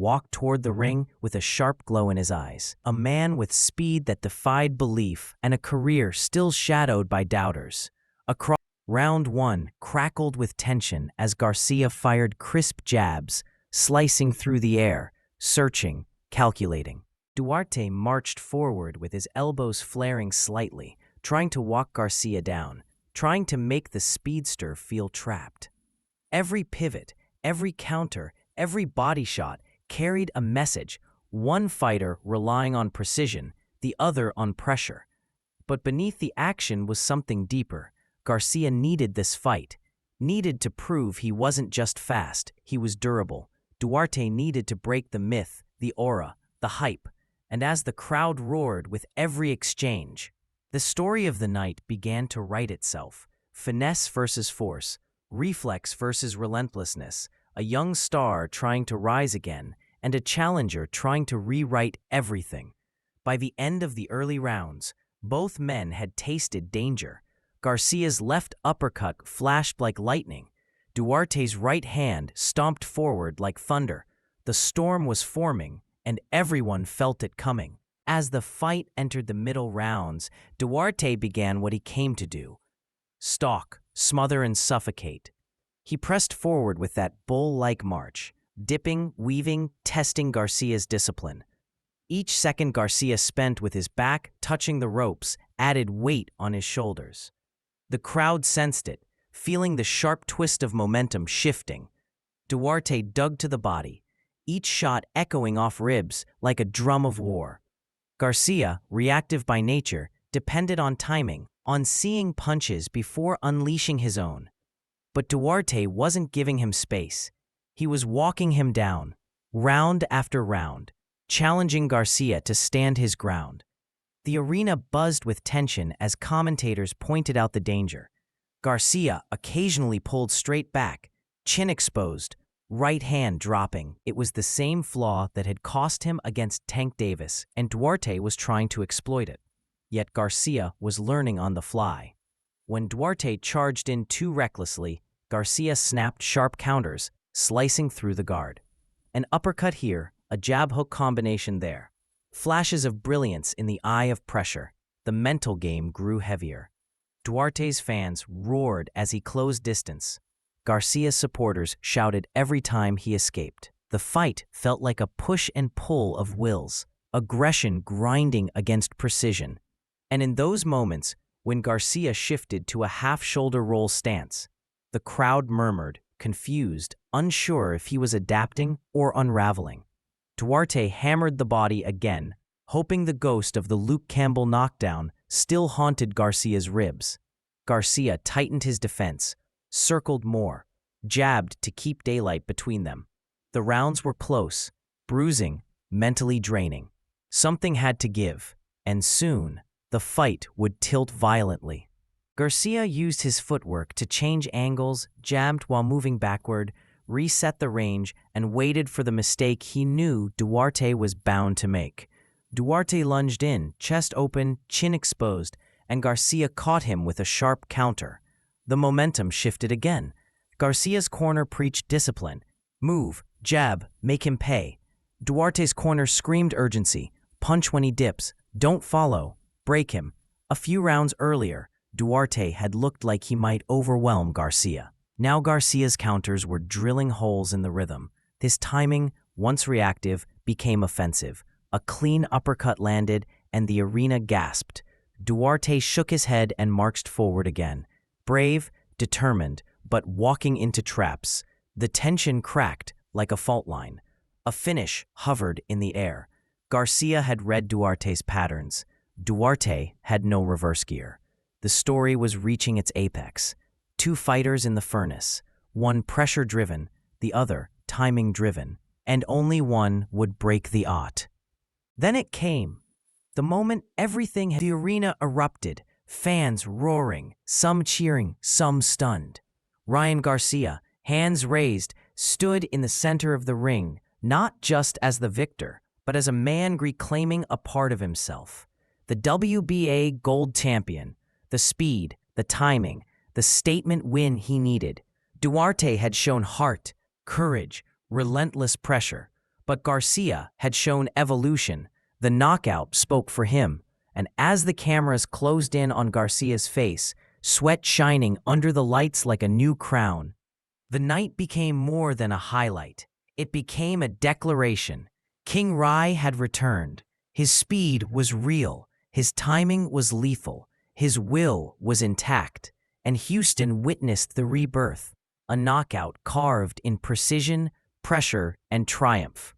walked toward the ring with a sharp glow in his eyes. A man with speed that defied belief and a career still shadowed by doubters. Across round one crackled with tension as Garcia fired crisp jabs, slicing through the air, searching, calculating. Duarte marched forward with his elbows flaring slightly, trying to walk Garcia down, trying to make the speedster feel trapped. Every pivot, every counter, every body shot carried a message, one fighter relying on precision, the other on pressure. But beneath the action was something deeper. Garcia needed this fight, needed to prove he wasn't just fast, he was durable. Duarte needed to break the myth, the aura, the hype, and as the crowd roared with every exchange, the story of the night began to write itself. Finesse versus force, reflex versus relentlessness, a young star trying to rise again, and a challenger trying to rewrite everything. By the end of the early rounds, both men had tasted danger. Garcia's left uppercut flashed like lightning. Duarte's right hand stomped forward like thunder. The storm was forming, and everyone felt it coming. As the fight entered the middle rounds, Duarte began what he came to do: stalk, smother, and suffocate. He pressed forward with that bull-like march, dipping, weaving, testing Garcia's discipline. Each second Garcia spent with his back touching the ropes added weight on his shoulders. The crowd sensed it, feeling the sharp twist of momentum shifting. Duarte dug to the body, each shot echoing off ribs like a drum of war. Garcia, reactive by nature, depended on timing, on seeing punches before unleashing his own. But Duarte wasn't giving him space. He was walking him down, round after round, challenging Garcia to stand his ground. The arena buzzed with tension as commentators pointed out the danger. Garcia occasionally pulled straight back, chin exposed, right hand dropping. It was the same flaw that had cost him against Tank Davis, and Duarte was trying to exploit it. Yet Garcia was learning on the fly. When Duarte charged in too recklessly, Garcia snapped sharp counters, slicing through the guard. An uppercut here, a jab-hook combination there. Flashes of brilliance in the eye of pressure. The mental game grew heavier. Duarte's fans roared as he closed distance. Garcia's supporters shouted every time he escaped. The fight felt like a push and pull of wills, aggression grinding against precision. And in those moments, when Garcia shifted to a half-shoulder roll stance, the crowd murmured, confused, unsure if he was adapting or unraveling. Duarte hammered the body again, hoping the ghost of the Luke Campbell knockdown still haunted Garcia's ribs. Garcia tightened his defense, circled more, jabbed to keep daylight between them. The rounds were close, bruising, mentally draining. Something had to give, and soon, the fight would tilt violently. Garcia used his footwork to change angles, jabbed while moving backward, reset the range, and waited for the mistake he knew Duarte was bound to make. Duarte lunged in, chest open, chin exposed, and Garcia caught him with a sharp counter. The momentum shifted again. Garcia's corner preached discipline. Move, jab, make him pay. Duarte's corner screamed urgency. Punch when he dips. Don't follow. Break him. A few rounds earlier, Duarte had looked like he might overwhelm Garcia. Now Garcia's counters were drilling holes in the rhythm. His timing, once reactive, became offensive. A clean uppercut landed, and the arena gasped. Duarte shook his head and marched forward again. Brave, determined, but walking into traps. The tension cracked like a fault line. A finish hovered in the air. Garcia had read Duarte's patterns. Duarte had no reverse gear. The story was reaching its apex. Two fighters in the furnace, one pressure-driven, the other timing-driven, and only one would break the aught. Then it came. The moment everything had, the arena erupted, fans roaring, some cheering, some stunned. Ryan Garcia, hands raised, stood in the center of the ring, not just as the victor, but as a man reclaiming a part of himself. The WBA gold champion, the speed, the timing, the statement win he needed. Duarte had shown heart, courage, relentless pressure, But Garcia had shown evolution. The knockout spoke for him, and as the cameras closed in on Garcia's face, sweat shining under the lights like a new crown, the night became more than a highlight. It became a declaration. King Rai had returned. His speed was real, his timing was lethal, his will was intact, and Houston witnessed the rebirth, a knockout carved in precision, pressure, and triumph.